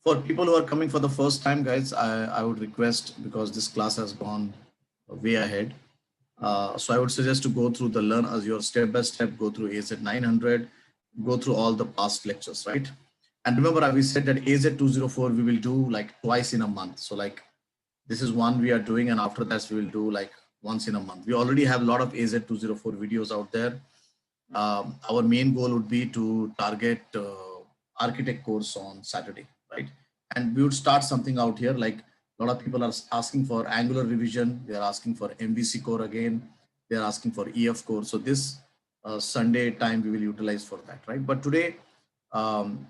For people who are coming for the first time, guys, I would request, because this class has gone way ahead. So I would suggest to go through the Learn Azure step by step, go through AZ 900, go through all the past lectures, right? And remember, we said that AZ 204 we will do like twice in a month. So like this is one we are doing, and after that we will do like once in a month. We already have a lot of AZ 204 videos out there. Our main goal would be to target architect course on Saturday, right? And we would start something out here, like a lot of people are asking for Angular revision. They are asking for MVC core again. They are asking for EF core. So this Sunday time we will utilize for that, right? But today um,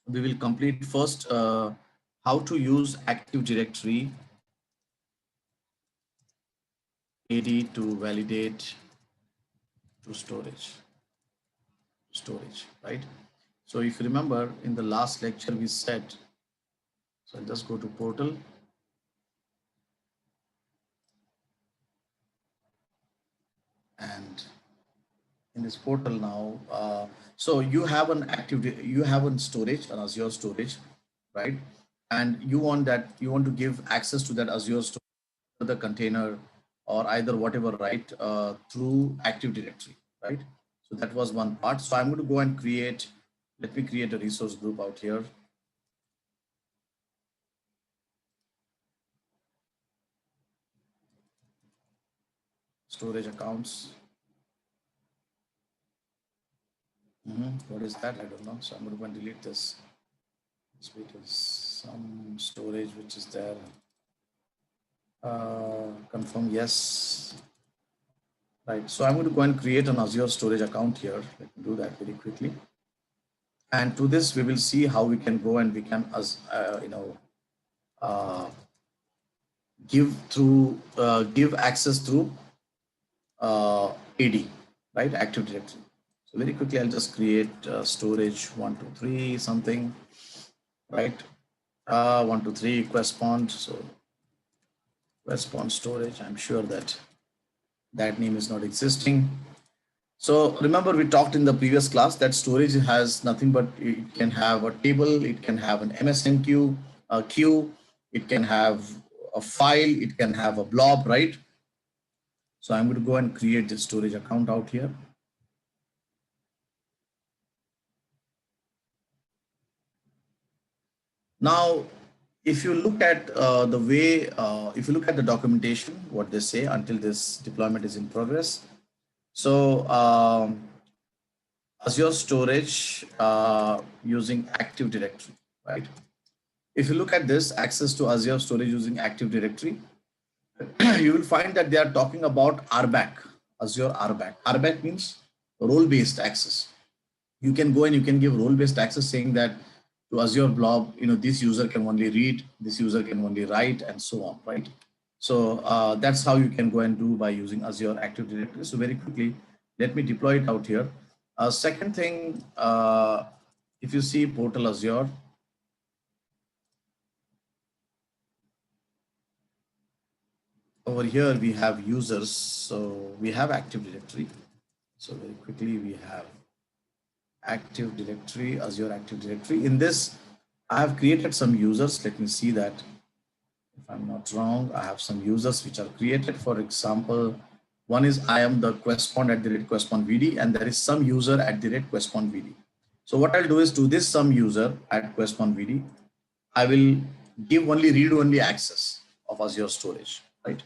we will complete first how to use Active Directory AD to validate to storage, right? So if you remember in the last lecture we said, so I'll just go to portal. And in this portal now, so you have an storage, an Azure storage, right? And you want to give access to that Azure storage, the container, or either whatever, right, through Active Directory, right? So that was one part. So I'm going to go and let me create a resource group out here. Storage accounts. What is that? I don't know. So I'm going to go and delete this. It is some storage which is there. Confirm yes. Right. So I'm going to go and create an Azure storage account here. Let me do that very quickly. And to this, we will see how we can go and we can, give access through AD, right? Active Directory. So very quickly, I'll just create storage 123 something, right? 123 Questpond. So Questpond storage. I'm sure that name is not existing. So remember, we talked in the previous class that storage has nothing but it can have a table, it can have an MSN queue, it can have a file, it can have a blob, right? So I'm going to go and create the storage account out here. Now, if you look at if you look at the documentation, what they say until this deployment is in progress. So Azure storage using Active Directory, right? If you look at this, access to Azure storage using Active Directory, you will find that they are talking about RBAC, Azure RBAC. RBAC means role-based access. You can go and you can give role-based access, saying that to Azure Blob, this user can only read, this user can only write, and so on, right? So that's how you can go and do by using Azure Active Directory. So very quickly, let me deploy it out here. Second thing, if you see Portal Azure, over here we have users. So we have Active Directory. So very quickly we have Active Directory, Azure Active Directory. In this, I have created some users. Let me see that. If I'm not wrong, I have some users which are created. For example, one is I am the Questpond @Questpond VD, and there is some user @Questpond VD. So what I'll do is to this some user @Questpond VD, I will give only read-only access of Azure storage, right?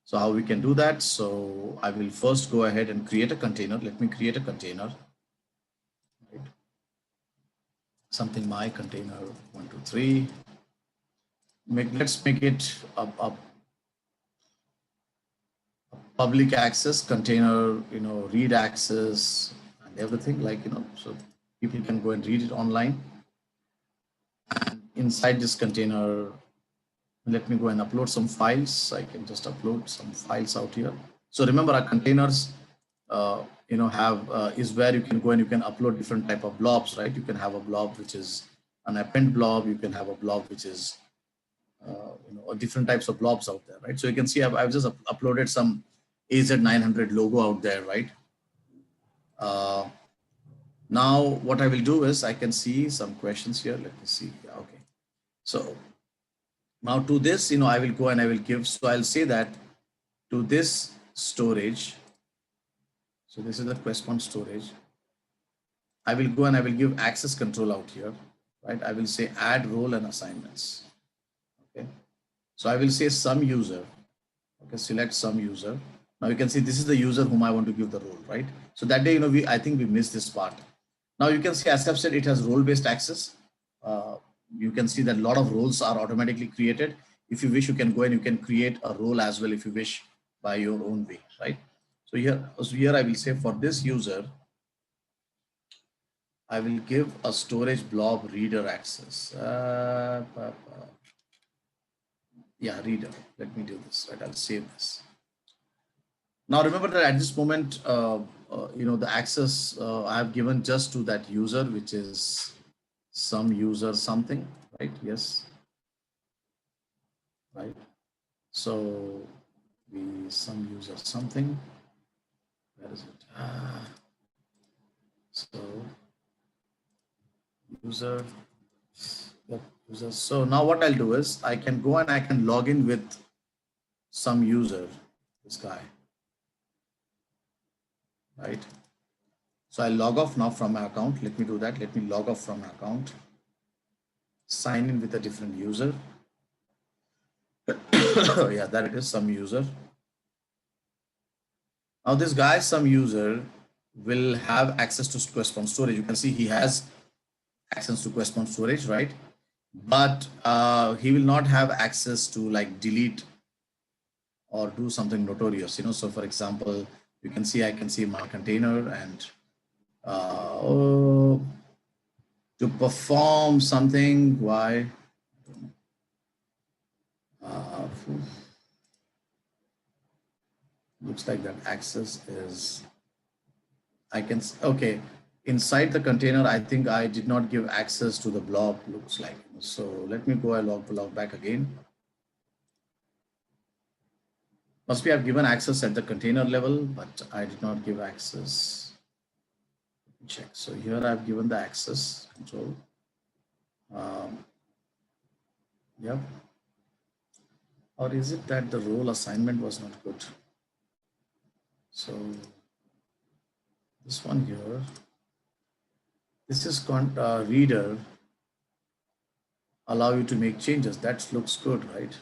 So how we can do that? So I will first go ahead and create a container. Let me create a container. Right. Something my container 123. Let's make it a public access container, read access and everything, like, so people can go and read it online. And inside this container, let me go and upload some files. I can just upload some files out here. So remember, our containers, is where you can go and you can upload different type of blobs, right? You can have a blob which is an append blob. You can have a blob which is, different types of blobs out there, right? So you can see I've just uploaded some AZ 900 logo out there, right? Now what I will do is I can see some questions here. Let me see. Okay. So now to this, I will go and I will give, so I'll say that to this storage, so this is the corresponding storage, I will go and I will give access control out here, right? I will say add role and assignments. Okay. So I will say some user. Okay, select some user. Now you can see this is the user whom I want to give the role, right? So that day, I think we missed this part. Now you can see, as I've said, it has role-based access. You can see that a lot of roles are automatically created. If you wish, you can go and you can create a role as well if you wish by your own way, right? So here I will say for this user, I will give a storage blob reader access. Yeah, reader. Let me do this, right? I'll save this. Now remember that at this moment, the access I have given just to that user, which is some user something, right? Yes. Right. So some user something. Where is it? So user. Yep, user. So now what I'll do is I can go and I can log in with some user, this guy. Right. So I'll log off now from my account. Let me do that. Let me log off from my account. Sign in with a different user. Yeah, that it is some user. Now this guy, some user, will have access to corresponding storage. You can see he has access to corresponding storage, right? But he will not have access to like delete or do something notorious, So for example, you can see, I can see my container and to perform something, why? Looks like that access is, okay, inside the container, I think I did not give access to the blob, looks like. So let me go and log back again. Must be I've given access at the container level, but I did not give access. Check. So here I've given the access control. Yep. Or is it that the role assignment was not good? So this one here, this is reader, allow you to make changes. That looks good, right?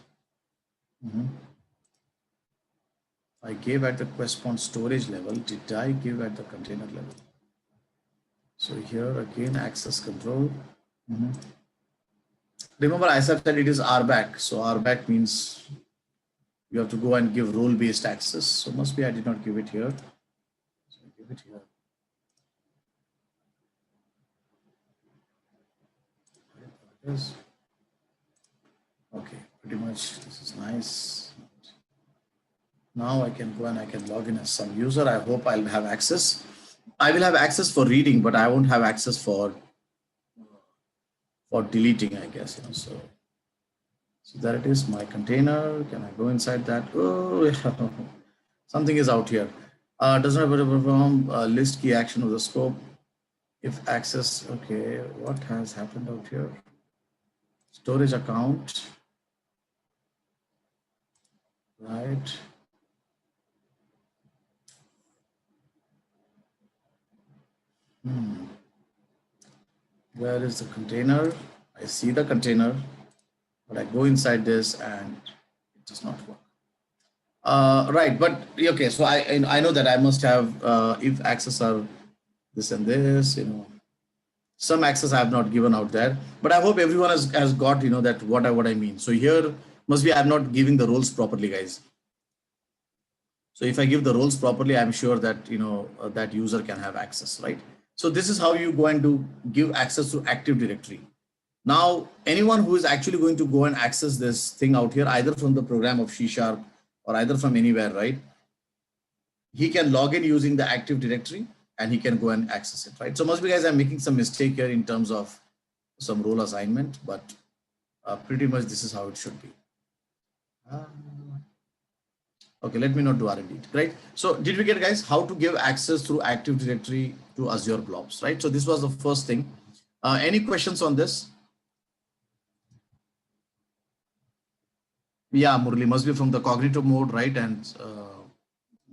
I gave at the corresponding storage level. Did I give at the container level? So here again, access control. Remember, I said that it is RBAC. So RBAC means you have to go and give role-based access. So must be I did not give it here. So I give it here. Okay, pretty much this is nice. Now I can go and I can log in as some user. I hope I'll have access. I will have access for reading, but I won't have access for deleting, I guess. So there it is, my container. Can I go inside that? Oh, yeah. Something is out here. Doesn't have to perform list key action of the scope. If access, okay, what has happened out here? Storage account, right? Where is the container? I see the container, but I go inside this and it does not work. Right, but okay, so I know that I must have if access are this and this, some access I have not given out there, but I hope everyone has got that what I mean. So here must be I'm not giving the roles properly, guys. So if I give the roles properly, I'm sure that that user can have access, right? So this is how you go and give access to Active Directory. Now, anyone who is actually going to go and access this thing out here, either from the program of C# or either from anywhere, right? He can log in using the Active Directory and he can go and access it, right? So must be, guys, I'm making some mistake here in terms of some role assignment, but pretty much this is how it should be. Okay, let me not do R&D, right? So did we get, guys, how to give access through Active Directory to Azure blobs, right? So this was the first thing. Any questions on this? Yeah, Murli must be from the cognitive mode, right? And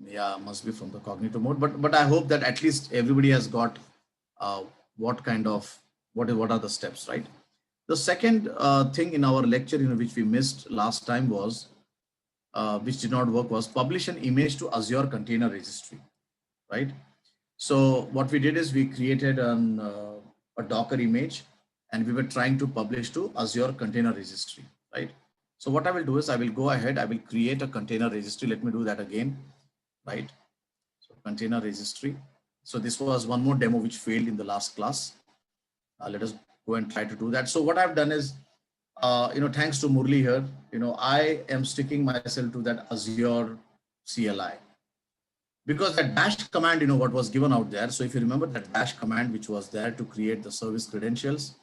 yeah, must be from the cognitive mode. But I hope that at least everybody has got uh, what kind of what are the steps, right? The second thing in our lecture, which we missed last time was which did not work was publish an image to Azure Container Registry, right? So what we did is we created a Docker image and we were trying to publish to Azure Container Registry, right? So what I will do is I will go ahead, I will create a container registry. Let me do that again, right? So container registry. So this was one more demo which failed in the last class. Let us go and try to do that. So what I've done is, thanks to Murli here, I am sticking myself to that Azure CLI because that dash command, what was given out there. So if you remember that dash command, which was there to create the service credentials,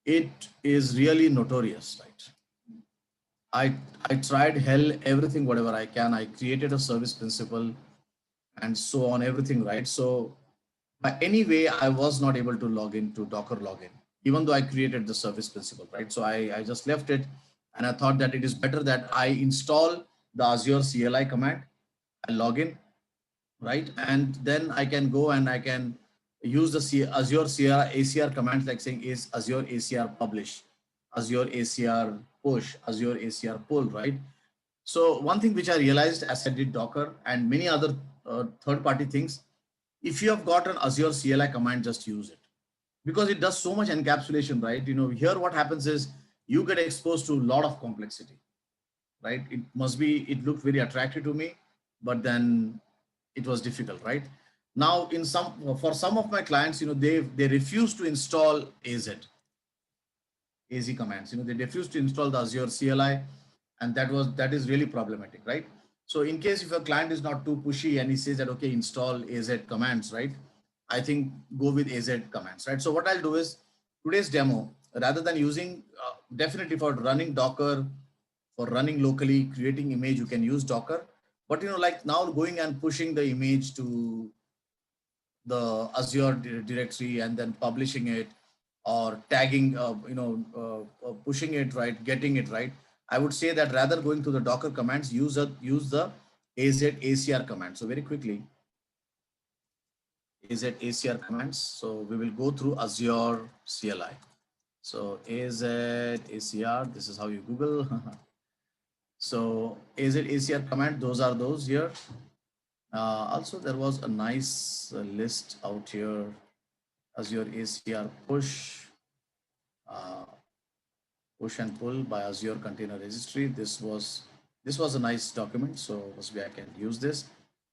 it is really notorious, right? I tried hell, everything, whatever I can. I created a service principal and so on, everything, right? So by any way, I was not able to log into Docker login, even though I created the service principal, right? So I just left it and I thought that it is better that I install the Azure CLI command, I log in, right? And then I can go and I can use the Azure ACR commands like saying is Azure ACR publish, Azure ACR push, Azure ACR pull, right? So one thing which I realized as I did Docker and many other third-party things, if you have got an Azure CLI command, just use it because it does so much encapsulation, right? Here what happens is you get exposed to a lot of complexity, right? It looked very attractive to me, but then it was difficult, right? Now, for some of my clients, they refuse to install AZ commands. They refuse to install the Azure CLI, and that is really problematic, right? So in case if a client is not too pushy and he says that okay, install AZ commands, right? I think go with AZ commands, right? So what I'll do is today's demo, rather than using definitely for running Docker, for running locally, creating image, you can use Docker. But like now going and pushing the image to the Azure directory and then publishing it or tagging, pushing it right, getting it right. I would say that rather going to the Docker commands, use the AZ ACR command. So very quickly, AZ ACR commands. So we will go through Azure CLI. So AZ ACR, this is how you Google. So AZ ACR command, those are those here. Also, there was a nice list out here. Azure ACR push and pull by Azure Container Registry. This was a nice document, so maybe I can use this.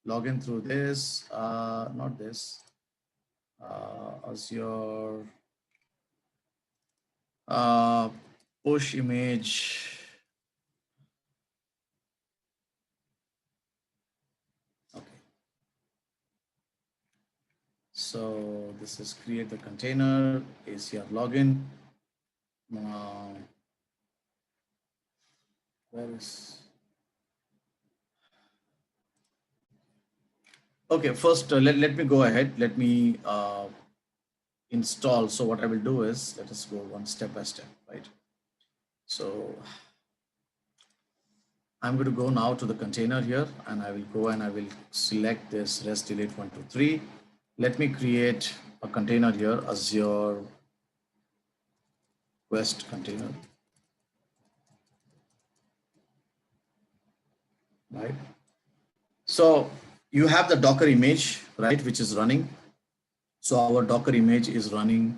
Log in through this, not this. Azure push image. Okay. So this is create the container, ACR login. Where is? Okay, first let me go ahead. Let me install. So what I will do is, let us go one step by step, right? So I'm going to go now to the container here and I will go and I will select this REST delete 123. Let me create a container here, Azure Quest container, right? So you have the Docker image, right, which is running. So our Docker image is running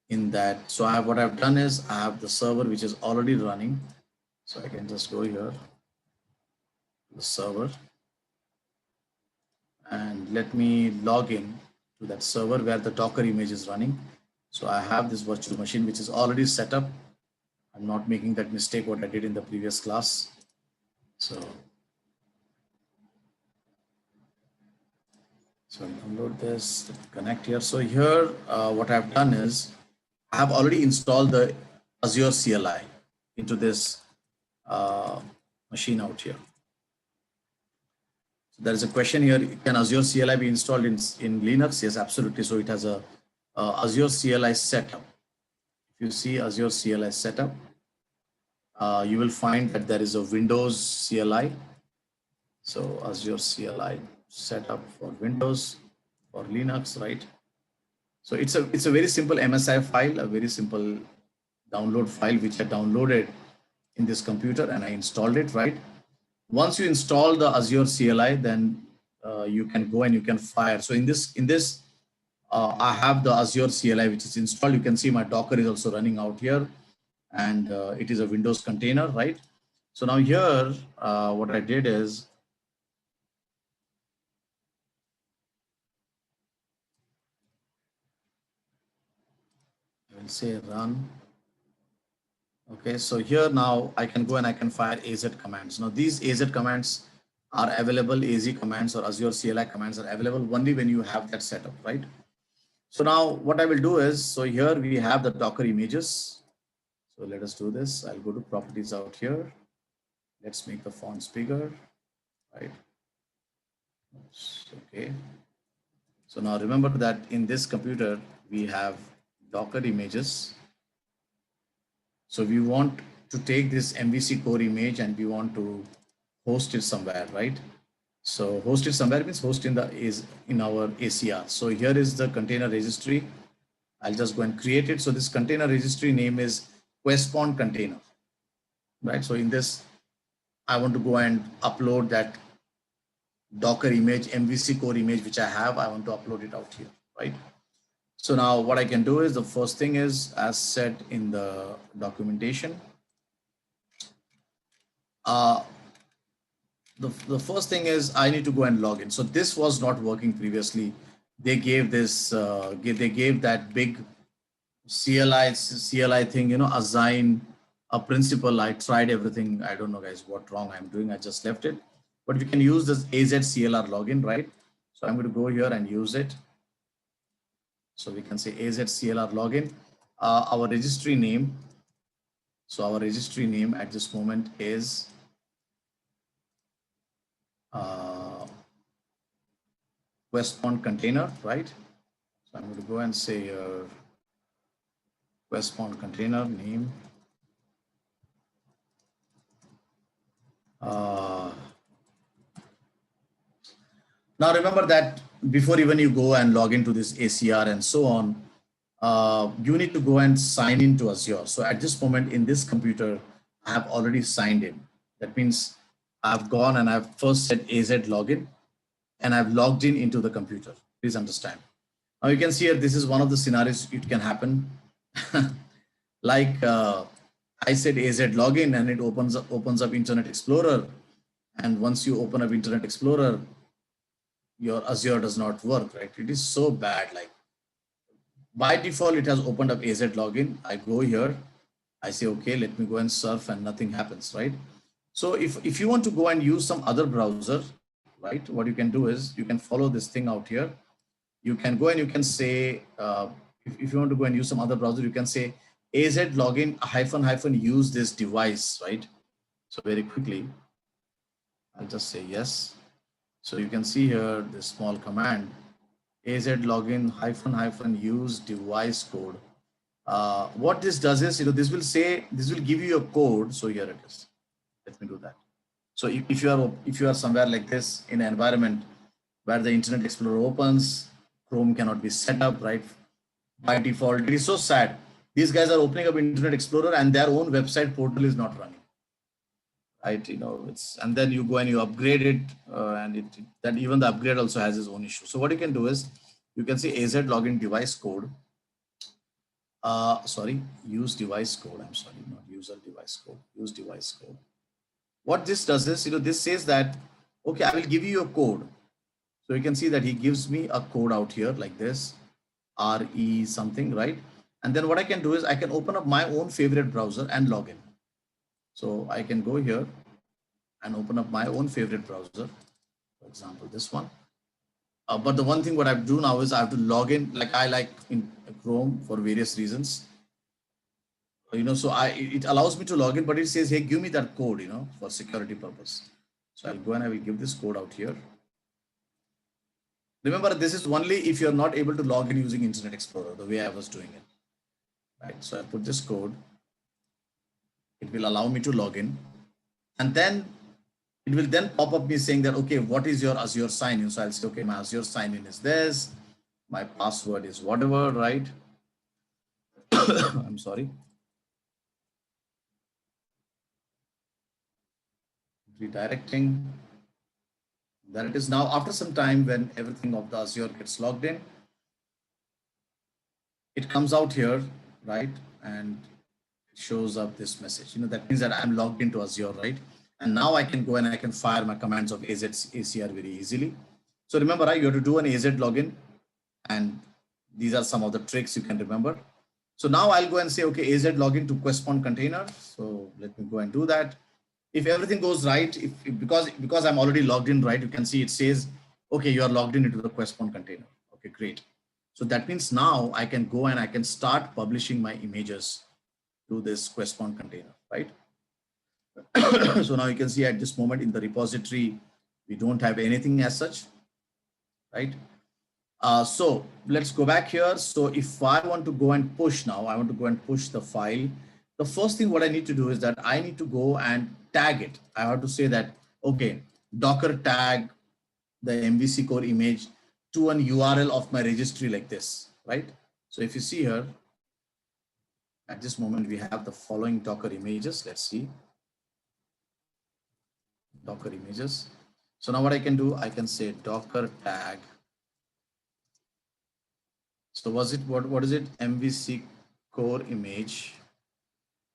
in that. So what I've done is I have the server which is already running. So I can just go here, the server, and let me log in to that server where the Docker image is running. So I have this virtual machine which is already set up. I'm not making that mistake what I did in the previous class. So download this, connect here. So here, what I've done is I have already installed the Azure CLI into this machine out here. So there is a question here, can Azure CLI be installed in Linux? Yes, absolutely. So it has a Azure CLI setup. If you see Azure CLI setup, you will find that there is a Windows CLI. So Azure CLI setup for Windows, for Linux, right? So it's a very simple MSI file, a very simple download file which I downloaded in this computer and I installed it, right? Once you install the Azure CLI, then you can go and you can fire. So in this, I have the Azure CLI which is installed. You can see my Docker is also running out here, and it is a Windows container, right? So now here, what I did is I will say run. Okay, so here now I can go and I can fire AZ commands. Now these AZ commands are available, AZ commands or Azure CLI commands are available only when you have that setup, right? So now what I will do is, so here we have the Docker images. So let us do this. I'll go to properties out here. Let's make the fonts bigger, right? Okay. So now remember that in this computer, we have Docker images. So we want to take this MVC core image and we want to host it somewhere, right? So host it somewhere means host in our ACR. So here is the container registry. I'll just go and create it. So this container registry name is QuestPond container, right? So in this, I want to go and upload that Docker image, MVC core image, which I have. I want to upload it out here, right? So now what I can do is the first thing is as said in the documentation. The first thing is I need to go and log in. So this was not working previously. They gave this, they gave that big CLI thing, assign a principal. I tried everything. I don't know, guys, what wrong I'm doing. I just left it. But we can use this AZ-CLR login, right? So I'm going to go here and use it. So we can say AZ-CLR login. Our registry name. So our registry name at this moment is QuestPond container, right? So I'm going to go and say QuestPond container name. Now remember that before even you go and log into this ACR and so on, you need to go and sign into Azure. So at this moment in this computer, I have already signed in. That means I've gone and I've first said AZ login and I've logged in into the computer. Please understand. Now you can see here, this is one of the scenarios it can happen. Like I said AZ login and it opens up Internet Explorer. And once you open up Internet Explorer, your Azure does not work, right? It is so bad. Like by default, it has opened up AZ login. I go here, I say, okay, let me go and surf and nothing happens, right? So if you want to go and use some other browser, right, what you can do is you can follow this thing out here. You can go and you can say, if you want to go and use some other browser, you can say AZ login -- use this device, right? So very quickly, I'll just say yes. So you can see here this small command, AZ login -- use device code. What this does is, this will give you a code. So here it is. Let me do that. So if you are somewhere like this in an environment where the Internet Explorer opens, Chrome cannot be set up, right? By default, it is so sad. These guys are opening up Internet Explorer and their own website portal is not running. Right, and then you go and you upgrade it, and that even the upgrade also has its own issue. So what you can do is you can say AZ login device code. Use device code. I'm sorry, not user device code. Use device code. What this does is, this says that, okay, I will give you a code. So you can see that he gives me a code out here like this, RE something, right? And then what I can do is I can open up my own favorite browser and log in. So I can go here and open up my own favorite browser, for example, this one. But the one thing what I do now is I have to log in, like I like in Chrome for various reasons. So it allows me to log in, but it says, hey, give me that code, for security purpose. So I'll go and I will give this code out here. Remember, this is only if you're not able to log in using Internet Explorer, the way I was doing it. Right. So I put this code. It will allow me to log in, and then it will then pop up me saying that, okay, what is your Azure sign-in? So I'll say, okay, my Azure sign-in is this, my password is whatever, right? I'm sorry. Redirecting. There it is. Now, after some time, when everything of the Azure gets logged in, it comes out here, right? And it shows up this message. That means that I'm logged into Azure, right? And now I can go and I can fire my commands of AZ ACR very easily. So remember, right, you have to do an AZ login, and these are some of the tricks you can remember. So now I'll go and say, okay, AZ login to QuestPond container. So let me go and do that. If everything goes right, because I'm already logged in, right, you can see it says, okay, you are logged in into the QuestPond container. Okay, great. So that means now I can go and I can start publishing my images to this QuestPond container, right? So now you can see at this moment in the repository, we don't have anything as such, right? So let's go back here. So if I want to go and push now, I want to go and push the file. The first thing what I need to do is that I need to go and tag it. I have to say that, okay, Docker tag the MVC core image to an URL of my registry like this, right? So if you see here, at this moment, we have the following Docker images. Let's see. Docker images. So now what I can do, I can say Docker tag. So was it, what is it? MVC core image.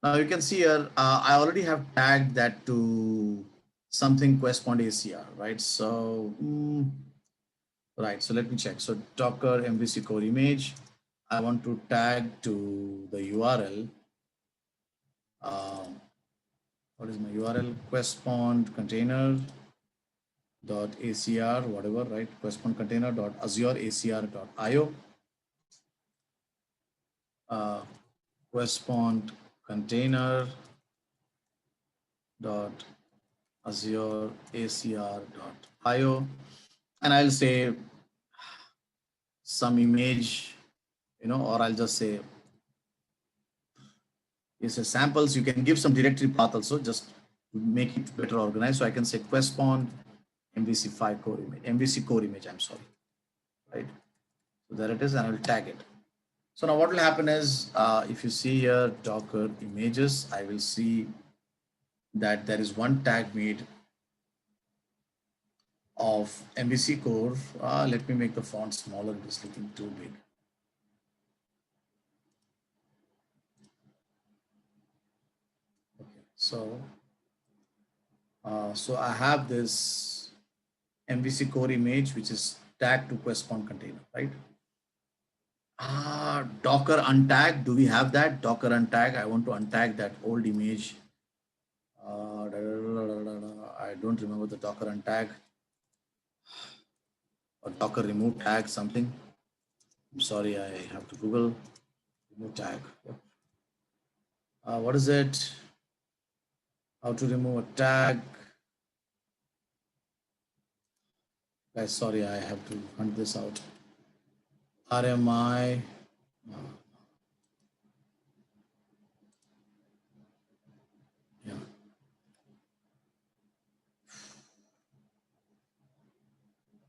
Now you can see here, I already have tagged that to something QuestPond ACR, right? So, right, so let me check. So Docker MVC core image, I want to tag to the URL. What is my URL? QuestPond container dot ACR, whatever, right? QuestPond container dot Azure ACR.io. QuestPond container dot Azure ACR.io, and I'll say some image, or I'll just say it's a samples. You can give some directory path also, just to make it better organized. So I can say QuestPond MVC5 core image, MVC core image, I'm sorry, right? So there it is, and I'll tag it. So now what will happen is, if you see here Docker images, I will see that there is one tag made of MVC core. Let me make the font smaller, it's looking too big. Okay, so I have this MVC core image, which is tagged to QuestPond container, right? Docker untag, do we have that? Docker untag, I want to untag that old image. I don't remember the Docker untag. Or Docker remove tag something. I'm sorry, I have to Google remove tag. Yep. What is it? How to remove a tag? Guys, sorry, I have to hunt this out. RMI. Yeah.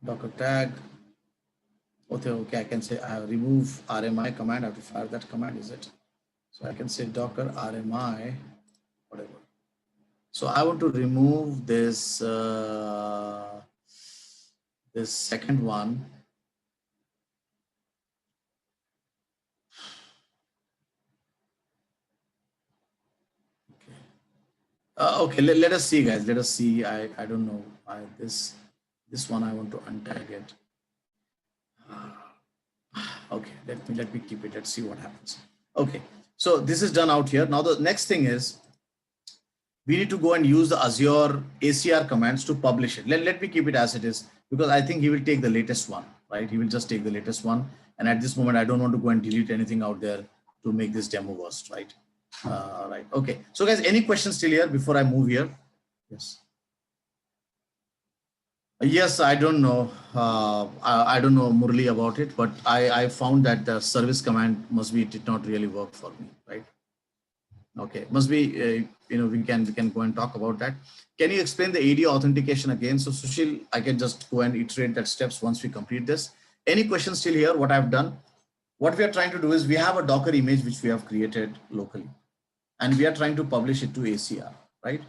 Docker tag. Okay, I can say I remove RMI command. I have to fire that command, is it? So I can say Docker RMI, whatever. So I want to remove this this second one. Okay, let us see, guys. Let us see. I don't know. This one I want to untag it. Okay, let me keep it. Let's see what happens. Okay, so this is done out here. Now the next thing is we need to go and use the Azure ACR commands to publish it. Let me keep it as it is, because I think he will take the latest one, right? He will just take the latest one. And at this moment, I don't want to go and delete anything out there to make this demo worse, right? Right. Okay. So guys, any questions still here before I move here? Yes. Yes, I don't know. I don't know Murli about it, but I found that the service command must be, it did not really work for me, right? Okay, must be, we can go and talk about that. Can you explain the AD authentication again? So Sushil, I can just go and iterate that steps once we complete this. Any questions still here? What I've done, what we are trying to do is we have a Docker image which we have created locally, and we are trying to publish it to ACR, right?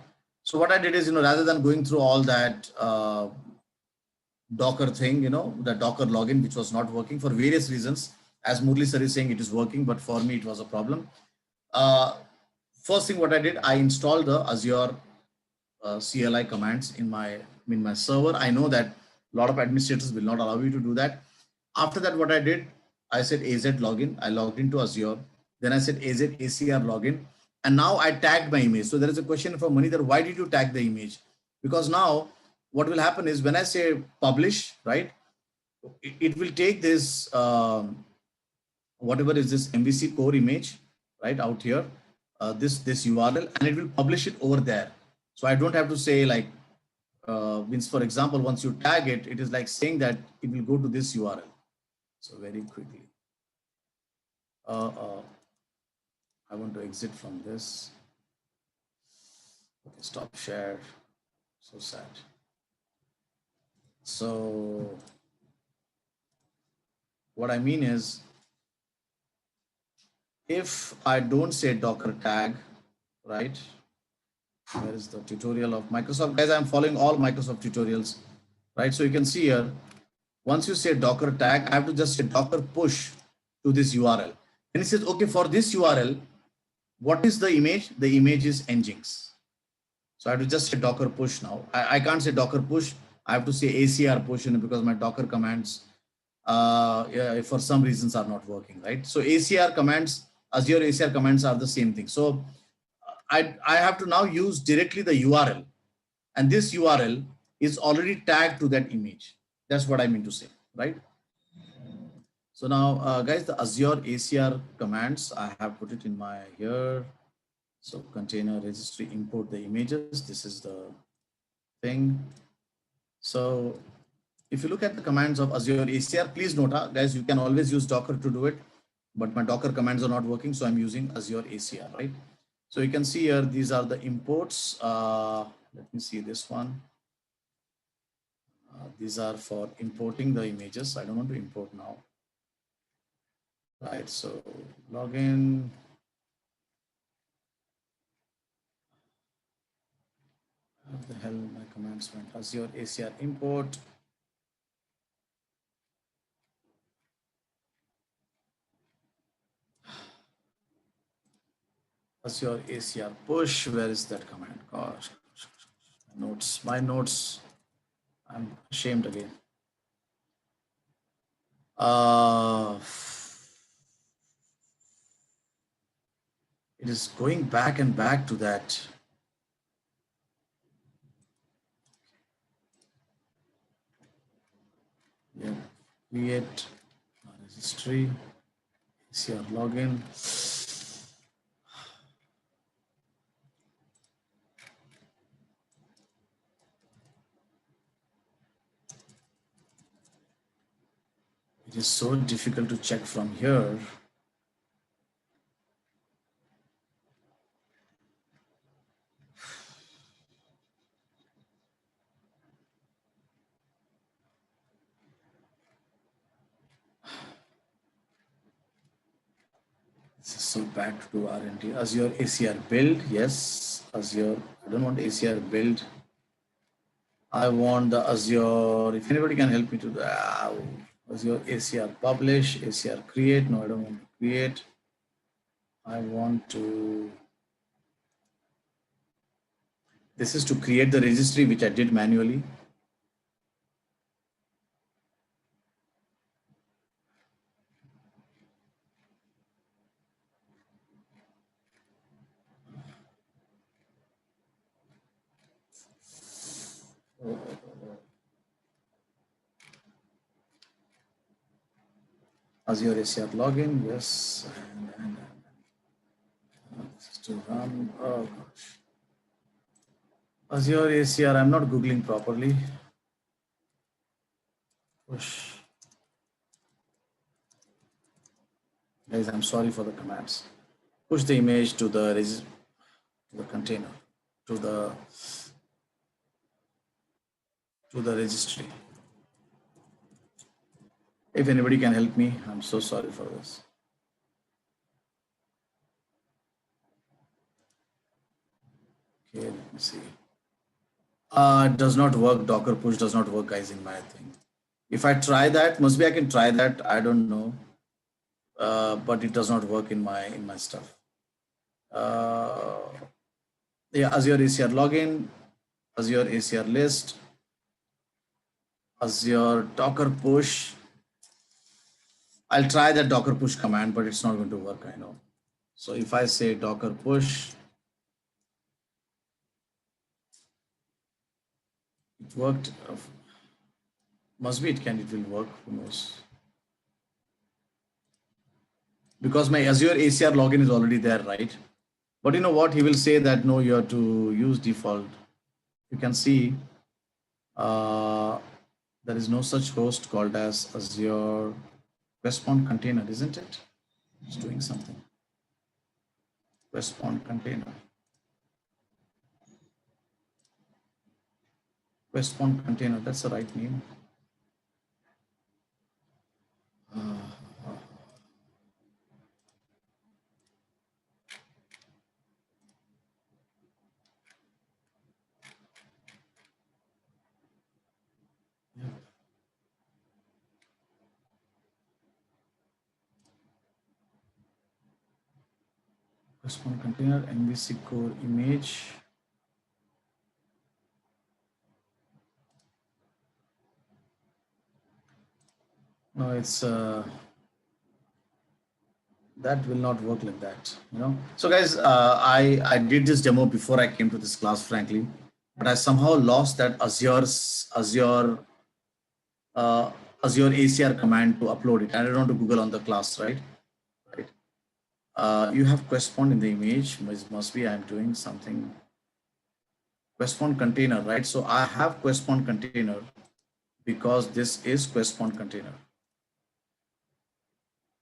So what I did is, rather than going through all that Docker thing, the Docker login, which was not working for various reasons. As Murli sir is saying, it is working, but for me, it was a problem. First thing what I did, I installed the Azure CLI commands in my server. I know that a lot of administrators will not allow you to do that. After that, what I did, I said AZ login. I logged into Azure. Then I said AZ ACR login. And now I tagged my image. So there is a question from Mani that why did you tag the image? Because now what will happen is when I say publish, right, it will take this, whatever is this MVC core image, right, out here, this URL, and it will publish it over there. So I don't have to say like, means for example, once you tag it, it is like saying that it will go to this URL. So very quickly, I want to exit from this. Okay, stop share. So sad. So what I mean is, if I don't say Docker tag, right? Where is the tutorial of Microsoft? Guys, I'm following all Microsoft tutorials, right? So you can see here, once you say Docker tag, I have to just say Docker push to this URL. And it says, okay, for this URL, what is the image? The image is Nginx. So I have to just say Docker push now. I can't say Docker push. I have to say ACR push, because my Docker commands, for some reasons are not working, right? So ACR commands, Azure ACR commands are the same thing. So I have to now use directly the URL, and this URL is already tagged to that image. That's what I mean to say, right? So now, guys, the Azure ACR commands, I have put it in my here. So container registry, import the images. This is the thing. So if you look at the commands of Azure ACR, please note, guys, you can always use Docker to do it, but my Docker commands are not working. So I'm using Azure ACR, right? So you can see here, these are the imports. Let me see this one. These are for importing the images. I don't want to import now. Right, so login. What the hell, my commands went. Azure ACR import. Azure ACR push. Where is that command? Gosh, my notes. I'm ashamed again. It is going back and back to that. Yeah, create registry, ACR login. It is so difficult to check from here. This is so back to R&D. Azure ACR build, yes. Azure, I don't want ACR build. I want the Azure, if anybody can help me to the Azure ACR publish, ACR create. No, I don't want to create. I want to, this is to create the registry, which I did manually. Azure ACR login, yes. And this is to run, oh gosh. Azure ACR, I'm not Googling properly. Push. Guys, I'm sorry for the commands. Push the image to the to the container, to the registry. If anybody can help me, I'm so sorry for this. Okay, let me see. It does not work. Docker push does not work, guys, in my thing. If I try that, must be I can try that. I don't know, but it does not work in my stuff. Yeah, Azure ACR login, Azure ACR list, Azure Docker push. I'll try that Docker push command, but it's not going to work, I know. So if I say Docker push, it worked. Must be it will work, who knows? Because my Azure ACR login is already there, right? But you know what? He will say that no, you have to use default. You can see there is no such host called as Azure Respond container, isn't it? It's doing something. Respond container. Respond container, that's the right name. Respond container, MVC core image. No, it's that will not work like that, you know. So guys, I did this demo before I came to this class, frankly, but I somehow lost that Azure Azure ACR command to upload it. I don't want to Google on the class, right? Right. You have Questpond in the image. Must be I'm doing something. Questpond container, right? So I have Questpond container because this is Questpond container.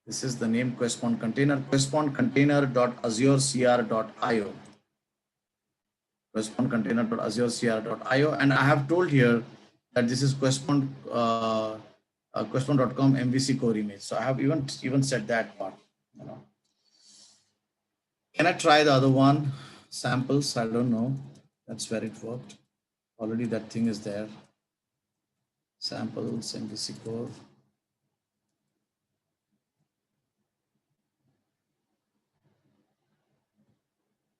This is the name Questpond container, Questpond container.azurecr.io. Questpond container.azurecr.io. And I have told here that this is Questpond, Questpond.com MVC core image. So I have even said that part, you know. Can I try the other one? Samples, I don't know. That's where it worked. Already that thing is there. Samples, MVC core.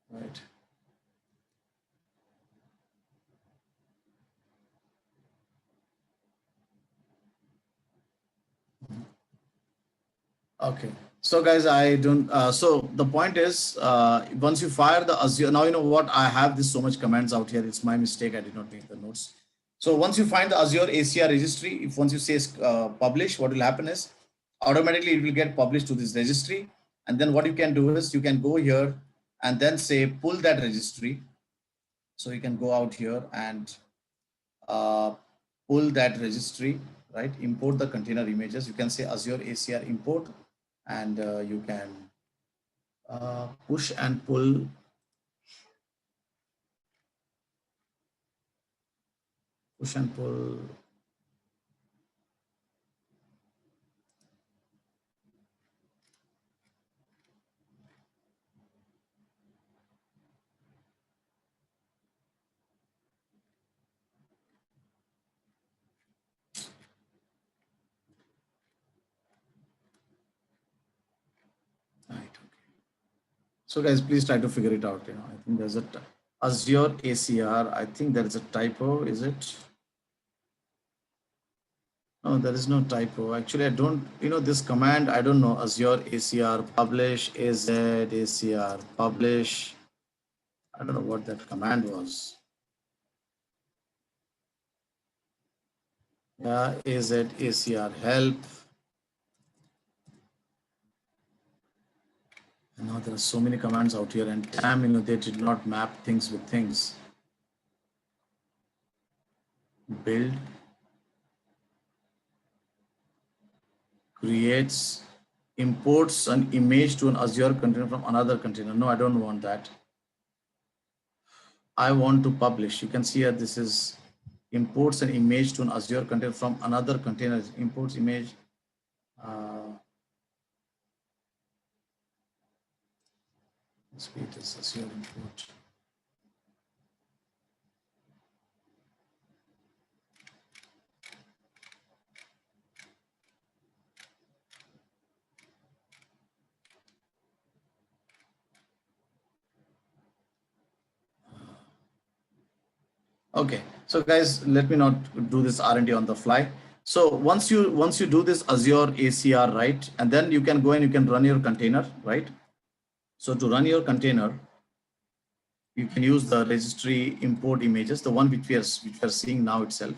Right. Okay. So guys, I don't, so the point is, once you fire the Azure, now you know what, I have this so much commands out here. It's my mistake. I did not make the notes. So once you find the Azure ACR registry, if once you say publish, what will happen is automatically it will get published to this registry. And then what you can do is you can go here and then say pull that registry. So you can go out here and pull that registry, right? Import the container images. You can say Azure ACR import, and you can push and pull. Push and pull. Right. Okay. So guys, please try to figure it out. You know, I think there's a Azure ACR. I think there is a typo. Is it? No, there is no typo. Actually, I don't, you know, this command, I don't know, Azure ACR, publish, AZ, ACR, publish. I don't know what that command was. Yeah, AZ, ACR, help. And now there are so many commands out here, and damn, you know, they did not map things with things. Build, creates, imports an image to an Azure container from another container. No, I don't want that. I want to publish. You can see here, this is imports an image to an Azure container from another container. Imports image. Let's see, it is Azure import. Okay, so guys, let me not do this R&D on the fly. So once you do this Azure ACR, right, and then you can go and you can run your container, right? So to run your container, you can use the registry import images, the one which we are seeing now itself.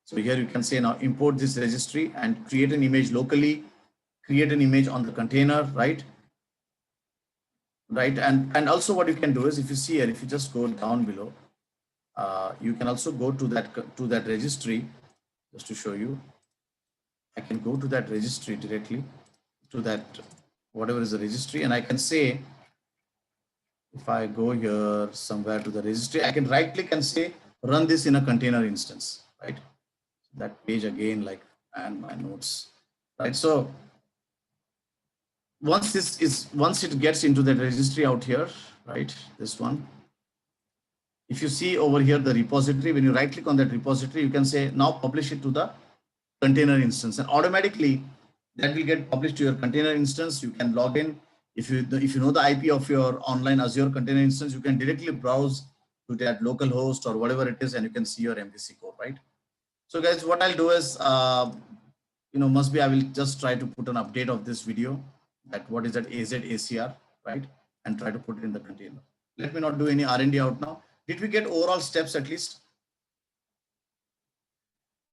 So here you can say now import this registry and create an image locally, create an image on the container, right? Right, and also what you can do is, if you see here, if you just go down below, you can also go to that registry. Just to show you, I can go to that registry directly, to that whatever is the registry, and I can say, if I go here somewhere to the registry, I can right click and say run this in a container instance, right? That page again, like, and my notes, right? So once it gets into the registry out here, right, this one, if you see over here the repository, when you right click on that repository, you can say now publish it to the container instance, and automatically that will get published to your container instance. You can log in. If you know the IP of your online Azure container instance, you can directly browse to that local host or whatever it is, and you can see your MVC core, right? So guys, what I'll do is, must be I will just try to put an update of this video, that what is that AZ ACR, right? And try to put it in the container. Let me not do any R&D out now. Did we get overall steps at least?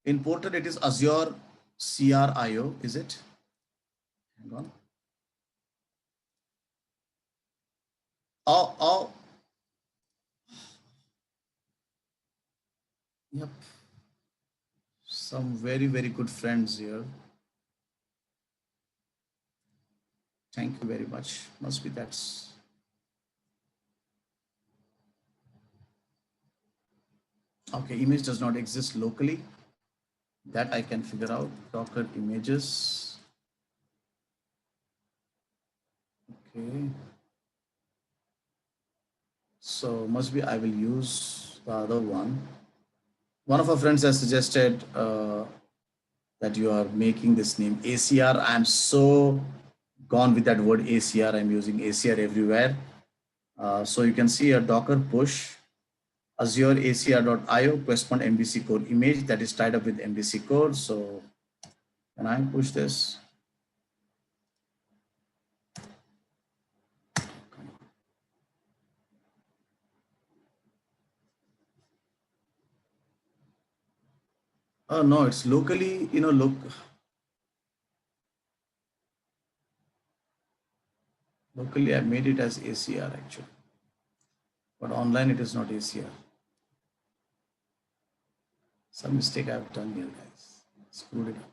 Imported, it is Azure CRIO, is it? Hang on. Oh, yep. Some very, very good friends here. Thank you very much. Must be that's. Okay, image does not exist locally. That I can figure out. Docker images. Okay. So must be I will use the other one. One of our friends has suggested that you are making this name ACR. I'm so gone with that word ACR. I'm using ACR everywhere. So you can see a Docker push Azure ACR.io correspond MVC core image that is tied up with MVC core. So can I push this? Oh no, it's locally, locally I made it as ACR actually, but online it is not ACR. Some mistake I've done here, guys. Screwed it up.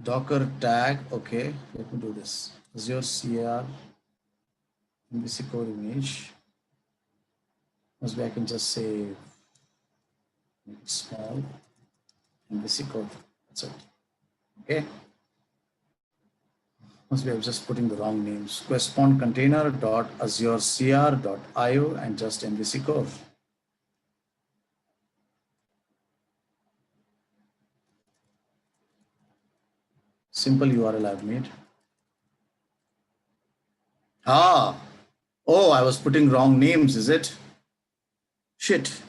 Docker tag, okay, let me do this. Azure CR MVC core image. Must be I can just say small MVC core. That's it. Okay. Must be I'm just putting the wrong names. Correspond container dot azure cr dot io and just MVC core. Simple URL I've made. Oh, I was putting wrong names, is it? Shit.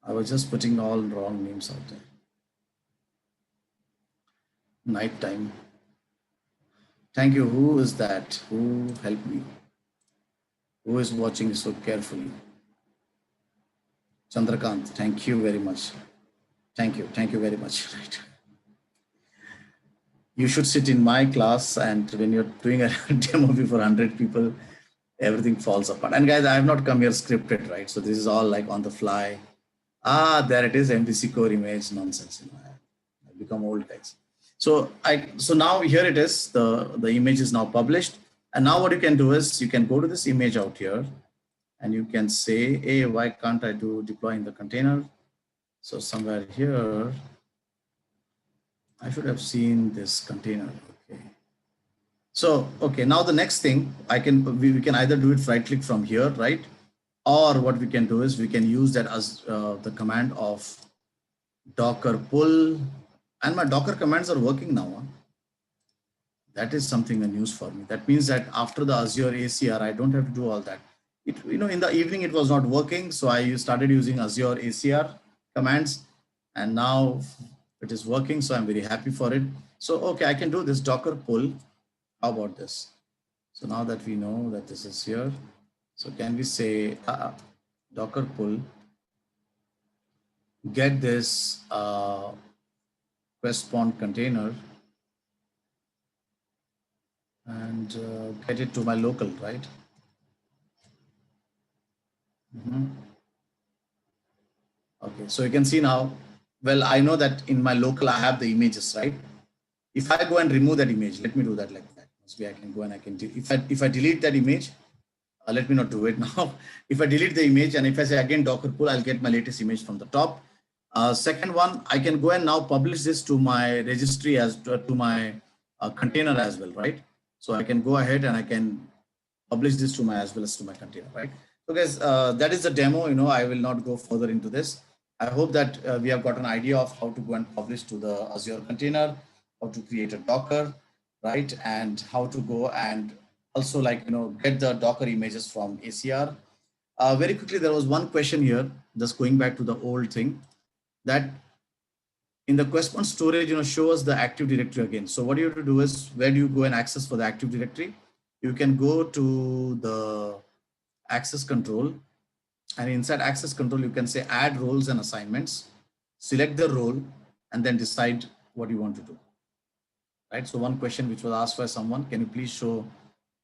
I was just putting all wrong names out there. Night time. Thank you. Who is that? Who helped me? Who is watching so carefully? Chandrakant, thank you very much. Thank you. Thank you very much. Right. You should sit in my class, and when you're doing a demo before 100 people, everything falls apart. And guys, I have not come here scripted, right? So this is all like on the fly. There it is, MVC core image nonsense. I become old, guys. So now here it is. The image is now published, and now what you can do is you can go to this image out here, and you can say, hey, why can't I do deploy in the container? So somewhere here, I should have seen this container. Okay. So, okay, now the next thing we can either do it right click from here, right? Or what we can do is we can use that as the command of docker pull, and my Docker commands are working now. Huh? That is something a news for me. That means that after the Azure ACR, I don't have to do all that. In the evening it was not working, so I started using Azure ACR commands, and now it is working. So I'm very happy for it. So okay, I can do this Docker pull. How about this? So now that we know that this is here, so can we say Docker pull get this QuestPond container and get it to my local, right? Okay, so you can see now, well, I know that in my local, I have the images, right? If I go and remove that image, let me do that like that. So I can go and I can, if I delete that image, let me not do it now. If I delete the image and if I say again Docker pull, I'll get my latest image from the top. Second one, I can go and now publish this to my registry as to my container as well, right? So I can go ahead and I can publish this to my as well as to my container, right? So guys, that is the demo. I will not go further into this. I hope that we have got an idea of how to go and publish to the Azure container, how to create a Docker, right? And how to go and also get the Docker images from ACR. Very quickly, there was one question here, just going back to the old thing, that in the QuestPond storage, show us the Active Directory again. So what you have to do is, where do you go and access for the Active Directory? You can go to the access control, and inside access control, you can say add roles and assignments, select the role, and then decide what you want to do, right? So one question which was asked by someone, can you please show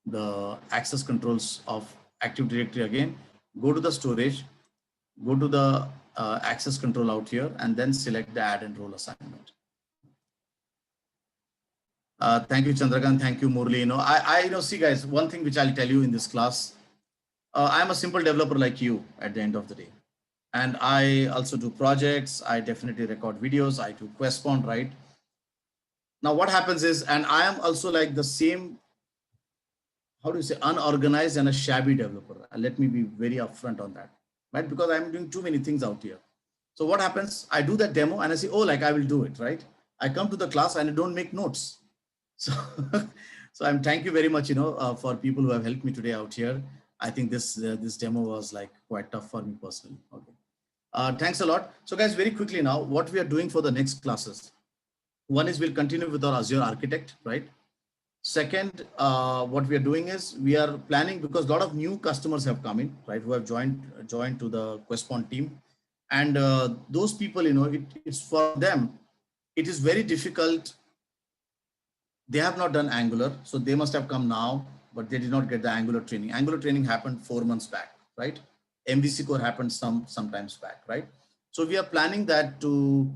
the access controls of Active Directory again? Go to the storage, go to the access control out here, and then select the add and role assignment. Thank you, Chandrakant. Thank you, Murli. See guys, one thing which I'll tell you in this class, I'm a simple developer like you at the end of the day. And I also do projects. I definitely record videos. I do QuestPond, right? Now what happens is, and I am also like the same, how do you say, unorganized and a shabby developer. Let me be very upfront on that, right? Because I'm doing too many things out here. So what happens, I do that demo and I say, oh, like I will do it, right? I come to the class and I don't make notes. So, so thank you very much, for people who have helped me today out here. I think this demo was like quite tough for me personally. Okay. Thanks a lot. So guys, very quickly now, what we are doing for the next classes. One is we'll continue with our Azure Architect, right? Second, what we are doing is we are planning, because a lot of new customers have come in, right? Who have joined to the QuestPond team. And those people, it's for them, it is very difficult. They have not done Angular, so they must have come now, but they did not get the Angular training. Angular training happened 4 months back, right? MVC core happened sometimes back, right? So we are planning that to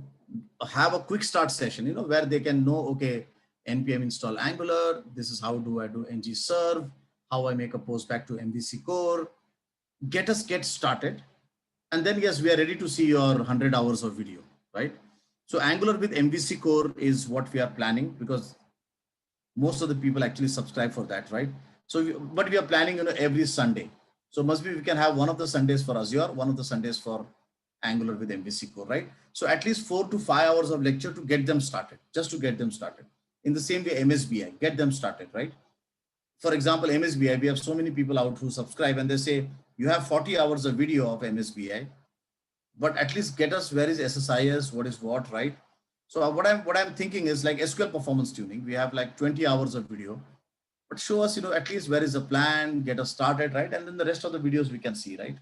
have a quick start session, where they can know, okay, npm install Angular. This is how do I do ng serve, how I make a post back to MVC core, get started. And then, yes, we are ready to see your 100 hours of video, right? So Angular with MVC core is what we are planning, because most of the people actually subscribe for that, right? So, but we are planning, every Sunday. So must be we can have one of the Sundays for Azure, one of the Sundays for Angular with MVC core, right? So at least 4 to 5 hours of lecture to get them started, just to get them started. In the same way, MSBI, get them started, right? For example, MSBI, we have so many people out who subscribe and they say, you have 40 hours of video of MSBI, but at least get us where is SSIS, what is what, right? So what I'm thinking is like SQL performance tuning. We have like 20 hours of video, but show us, at least where is the plan, get us started, right? And then the rest of the videos we can see, right?